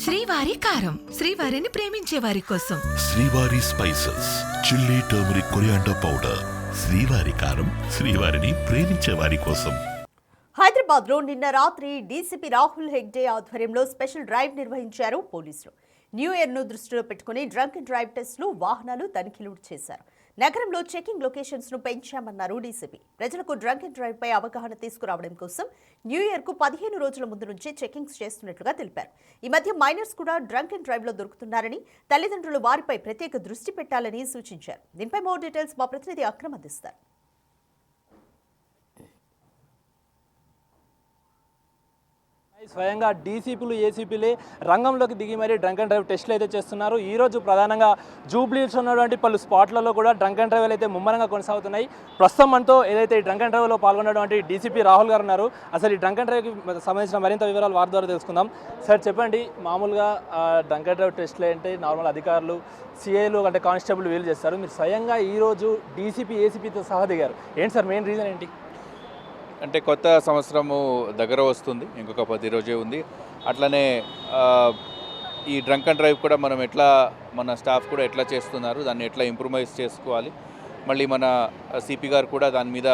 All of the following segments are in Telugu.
శ్రీవారి కారం, శ్రీవారిని ప్రేమించే వారి కోసం. శ్రీవారి spices, chilli, turmeric, coriander powder. శ్రీవారి కారం, శ్రీవారిని ప్రేమించే వారి కోసం. హైదరాబాద్ లో నిన్న రాత్రి డీసీపీ రాహుల్ హెగ్డే ఆధ్వర్యంలో స్పెషల్ డ్రైవ్ నిర్వహించారు పోలీసులు. న్యూ ఇయర్ ను దృష్టిలో పెట్టుకుని డ్రంక్ అండ్ డ్రైవ్ టెస్టులు, వాహనాలు తనిఖీలు చేశారు. నగరంలో చెకింగ్ లొకేషన్స్ ను పెంచామన్నారు డీసీపీ. ప్రజలకు డ్రంక్ అండ్ డ్రైవ్ పై అవగాహన తీసుకురావడం కోసం న్యూ ఇయర్ కు 15 రోజుల ముందు నుంచి చెకింగ్స్ చేస్తున్నట్లుగా తెలిపారు. ఈ మధ్య మైనర్స్ కూడా డ్రంక్ అండ్ డ్రైవ్ లో దొరుకుతున్నారని, తల్లిదండ్రులు వారిపై ప్రత్యేక దృష్టి పెట్టాలని సూచించారు. దీనిపై మోర్ డీటెయిల్స్ మా ప్రతినిధి అక్రమ్ అందిస్తారు. స్వయంగా డీసీపీలు, ఏసీపీలే రంగంలోకి దిగి మరీ డ్రంక్ అండ్ డ్రైవ్ టెస్టులు అయితే చేస్తున్నారు. ఈరోజు ప్రధానంగా జూబ్లీహిల్స్ ఉన్నటువంటి పలు స్పాట్లలో కూడా డ్రంక్ అండ్ డ్రైవ్లు అయితే ముమ్మరంగా కొనసాగుతున్నాయి. ప్రస్తుతం మనతో ఏదైతే ఈ డ్రంక్ అండ్ డ్రైవ్లో పాల్గొన్నటువంటి డీసీపీ రాహుల్ గారు ఉన్నారు. అసలు ఈ డ్రంక్ అండ్ డ్రైవ్కి సంబంధించిన మరింత వివరాలు వారి ద్వారా తెలుసుకుందాం. సార్ చెప్పండి, మామూలుగా డ్రంక్ అండ్ డ్రైవ్ టెస్టులు అంటే నార్మల్ అధికారులు, సిఐలు అంటే కానిస్టేబుల్ వీలు చేస్తారు. మీరు స్వయంగా ఈరోజు డీసీపీ, ఏసీపీతో సహా దిగారు. ఏంటి సార్ మెయిన్ రీజన్ ఏంటి? అంటే కొత్త సంవత్సరము దగ్గర వస్తుంది, ఇంకొక 10 రోజే ఉంది. అట్లనే ఈ డ్రంక్ అండ్ డ్రైవ్ కూడా మనం ఎట్లా, మన స్టాఫ్ కూడా ఎట్లా చేస్తున్నారు, దాన్ని ఎట్లా ఇంప్రూవైజ్ చేసుకోవాలి, మళ్ళీ మన సిపి గారు కూడా దాని మీద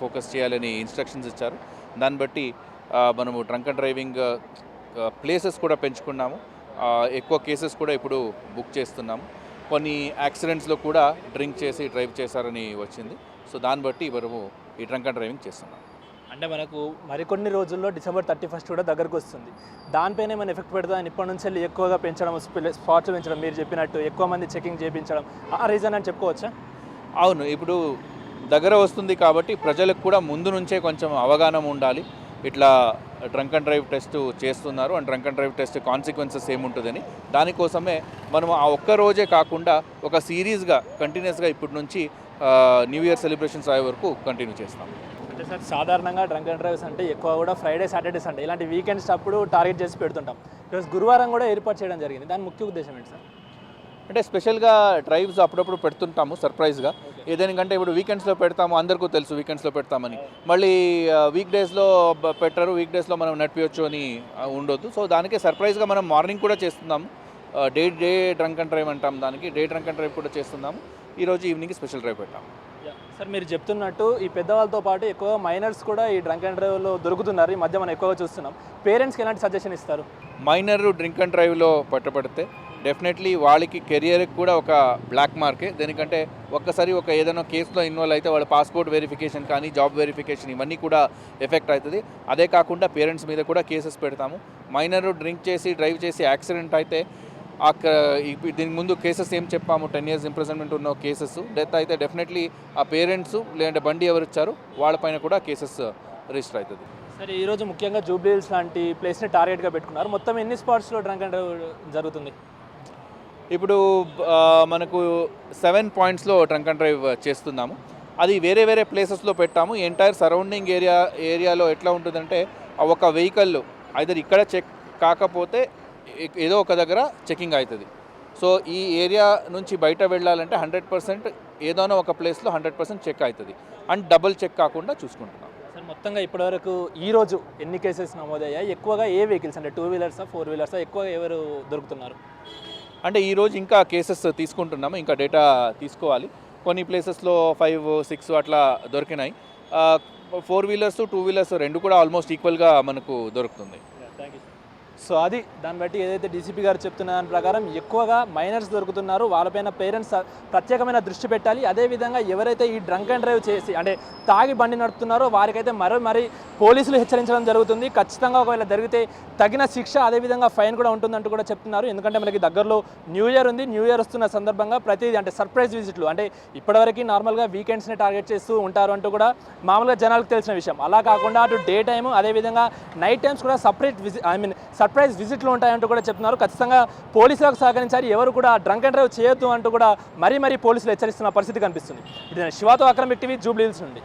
ఫోకస్ చేయాలని ఇన్స్ట్రక్షన్స్ ఇచ్చారు. దాన్ని బట్టి మనము డ్రంక్ అండ్ డ్రైవింగ్ ప్లేసెస్ కూడా పెంచుకున్నాము. ఎక్కువ కేసెస్ కూడా ఇప్పుడు బుక్ చేస్తున్నాము. కొన్ని యాక్సిడెంట్స్లో కూడా డ్రింక్ చేసి డ్రైవ్ చేశారని వచ్చింది. సో దాన్ని బట్టి మనము ఈ డ్రంక్ అండ్ డ్రైవింగ్ చేస్తున్నాం. అంటే మనకు మరికొన్ని రోజుల్లో December 31 కూడా దగ్గరకు వస్తుంది. దానిపైనే మన ఎఫెక్ట్ పెడుతుందని ఇప్పటి నుంచి వెళ్ళి ఎక్కువగా పెంచడం, స్పాట్స్ పెంచడం, మీరు చెప్పినట్టు ఎక్కువ మంది చెకింగ్ చేయించడం, ఆ రీజన్ అని చెప్పుకోవచ్చా? అవును, ఇప్పుడు దగ్గర వస్తుంది కాబట్టి ప్రజలకు కూడా ముందు నుంచే కొంచెం అవగాహన ఉండాలి. ఇట్లా డ్రంక్ అండ్ డ్రైవ్ టెస్ట్ చేస్తున్నారు and drunk and drive test consequences ఏముంటుందని. దానికోసమే మనం ఆ ఒక్క రోజే కాకుండా ఒక సిరీస్గా కంటిన్యూస్గా ఇప్పటి నుంచి న్యూ ఇయర్ సెలబ్రేషన్స్ అయ్యే వరకు కంటిన్యూ చేస్తాం. అంటే సార్ సాధారణంగా డ్రంక్ అండ్ డ్రైవ్స్ అంటే ఎక్కువ కూడా ఫ్రైడే, సాటర్డే, సండే ఇలాంటి వీకెండ్స్ అప్పుడు టార్గెట్ చేసి పెడుతుంటాం. ఈరోజు గురువారం కూడా ఏర్పాటు చేయడం జరిగింది. దాని ముఖ్య ఉద్దేశం ఏంటి సార్? అంటే స్పెషల్గా డ్రైవ్స్ అప్పుడప్పుడు పెడుతుంటాము సర్ప్రైజ్గా. ఏదేనికంటే ఇప్పుడు వీకెండ్స్లో పెడతాము, అందరికీ తెలుసు వీకెండ్స్లో పెడతామని. మళ్ళీ వీక్ డేస్లో పెట్టరు, వీక్ డేస్లో మనం నడిపించచ్చు అని ఉండొద్దు. సో దానికే సర్ప్రైజ్గా మనం మార్నింగ్ కూడా చేస్తున్నాము. డే డ్రంక్ అండ్ డ్రైవ్ అంటాం దానికి. డే డ్రంక్ అండ్ డ్రైవ్ కూడా చేస్తున్నాము. ఈరోజు ఈవినింగ్ స్పెషల్ డ్రైవ్ పెట్టాము. సార్ మీరు చెప్తున్నట్టు ఈ పెద్దవాళ్ళతో పాటు ఎక్కువగా మైనర్స్ కూడా ఈ డ్రంక్ అండ్ డ్రైవ్లో దొరుకుతున్నారు. ఈ మధ్య మనం ఎక్కువగా చూస్తున్నాం. పేరెంట్స్కి ఎలాంటి సజెషన్ ఇస్తారు? మైనర్ డ్రింక్ అండ్ డ్రైవ్లో పట్టబడితే డెఫినెట్లీ వాళ్ళకి కెరియర్కి కూడా ఒక బ్లాక్ మార్కే. దేనికంటే ఒక్కసారి ఏదైనా కేసులో ఇన్వాల్వ్ అయితే వాళ్ళ పాస్పోర్ట్ వెరిఫికేషన్ కానీ, జాబ్ వెరిఫికేషన్ ఇవన్నీ కూడా ఎఫెక్ట్ అవుతుంది. అదే కాకుండా పేరెంట్స్ మీద కూడా కేసెస్ పెడతాము. మైనర్ డ్రింక్ చేసి డ్రైవ్ చేసి యాక్సిడెంట్ అయితే దీనికి ముందు కేసెస్ ఏం చెప్పాము, 10 years ఇంప్రిజన్మెంట్ ఉన్న కేసెస్, డెత్ అయితే డెఫినెట్లీ ఆ పేరెంట్స్ లేదంటే బండి ఎవరు ఇచ్చారు వాళ్ళపైన కూడా కేసెస్ రిజిస్టర్ అవుతుంది. సరే, ఈరోజు ముఖ్యంగా జూబ్లీహిల్స్ లాంటి ప్లేస్ని టార్గెట్గా పెట్టుకున్నారు. మొత్తం ఎన్ని స్పాట్స్లో డ్రంక్ అండ్ డ్రైవ్ జరుగుతుంది? ఇప్పుడు మనకు 7 pointsలో డ్రంక్ అండ్ డ్రైవ్ చేస్తున్నాము. అది వేరే వేరే ప్లేసెస్లో పెట్టాము. ఎంటైర్ సరౌండింగ్ ఏరియాలో ఎట్లా ఉంటుందంటే ఒక వెహికల్ ఐదర్ ఇక్కడ చెక్ కాకపోతే ఏదో ఒక దగ్గర చెకింగ్ అవుతుంది. సో ఈ ఏరియా నుంచి బయట వెళ్ళాలంటే 100% ఏదైనా ఒక ప్లేస్లో 100% చెక్ అవుతుంది. అండ్ డబుల్ చెక్ కాకుండా చూసుకుంటున్నాం. సార్ మొత్తంగా ఇప్పటివరకు ఈరోజు ఎన్ని కేసెస్ నమోదయ్యాయి? ఎక్కువగా ఏ వెహికల్స్ అంటే 2 wheelers, 4 wheelers ఎక్కువగా ఎవరు దొరుకుతున్నారు? అంటే ఈరోజు ఇంకా కేసెస్ తీసుకుంటున్నాము, ఇంకా డేటా తీసుకోవాలి. కొన్ని ప్లేసెస్లో 5, 6 అట్లా దొరికినాయి. 4 wheelers, 2 wheelers రెండు కూడా ఆల్మోస్ట్ ఈక్వల్గా మనకు దొరుకుతుంది. Thank you. సో అది దాన్ని బట్టి ఏదైతే డీసీపీ గారు చెప్తున్న దాని ప్రకారం ఎక్కువగా మైనర్స్ దొరుకుతున్నారు. వాళ్ళపైన పేరెంట్స్ ప్రత్యేకమైన దృష్టి పెట్టాలి. అదేవిధంగా ఎవరైతే ఈ డ్రంక్ అండ్ డ్రైవ్ చేసి అంటే తాగి బండి నడుపుతున్నారో వారికైతే మరి పోలీసులు హెచ్చరించడం జరుగుతుంది. ఖచ్చితంగా ఒకవేళ జరిగితే తగిన శిక్ష, అదేవిధంగా ఫైన్ కూడా ఉంటుందంటూ కూడా చెప్తున్నారు. ఎందుకంటే మనకి దగ్గరలో న్యూ ఇయర్ ఉంది. న్యూ ఇయర్ వస్తున్న సందర్భంగా ప్రతిదీ అంటే సర్ప్రైజ్ విజిట్లు, అంటే ఇప్పటివరకు నార్మల్గా వీకెండ్స్ని టార్గెట్ చేస్తూ ఉంటారు అంటూ కూడా మామూలుగా జనాలకు తెలిసిన విషయం. అలా కాకుండా అటు డే టైము, అదేవిధంగా నైట్ టైమ్స్ కూడా సర్ప్రైజ్ విజిట్లు ఉంటాయంటూ కూడా చెప్తున్నారు. ఖచ్చితంగా పోలీసులకు సహకరించాలి. ఎవరు కూడా డ్రంక్ అండ్ డ్రైవ్ చేయొద్దు అంటూ కూడా మరీ పోలీసులు హెచ్చరిస్తున్న పరిస్థితి కనిపిస్తుంది. ఇది శివాతో అక్రమ్ టీవీ, జూబ్లీహిల్స్ నుండి.